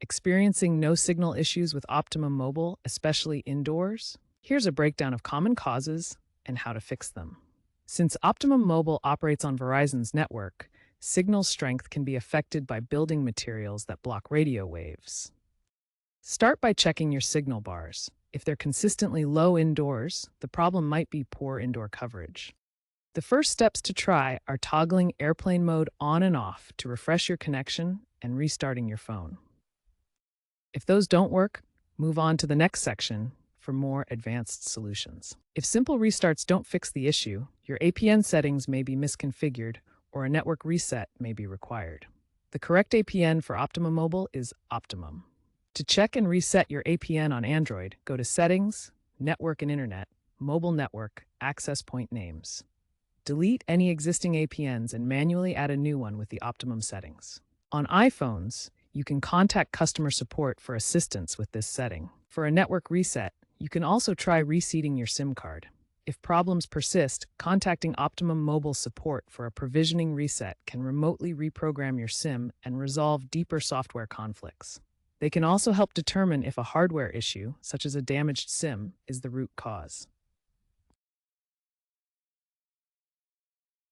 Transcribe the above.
Experiencing no signal issues with Optimum Mobile, especially indoors? Here's a breakdown of common causes and how to fix them. Since Optimum Mobile operates on Verizon's network, signal strength can be affected by building materials that block radio waves. Start by checking your signal bars. If they're consistently low indoors, the problem might be poor indoor coverage. The first steps to try are toggling airplane mode on and off to refresh your connection and restarting your phone. If those don't work, move on to the next section for more advanced solutions. If simple restarts don't fix the issue, your APN settings may be misconfigured or a network reset may be required. The correct APN for Optimum Mobile is Optimum. To check and reset your APN on Android, go to Settings, Network and Internet, Mobile Network, Access Point Names. Delete any existing APNs and manually add a new one with the optimum settings. On iPhones, you can contact customer support for assistance with this setting. For a network reset, you can also try reseating your SIM card. If problems persist, contacting Optimum Mobile support for a provisioning reset can remotely reprogram your SIM and resolve deeper software conflicts. They can also help determine if a hardware issue, such as a damaged SIM, is the root cause.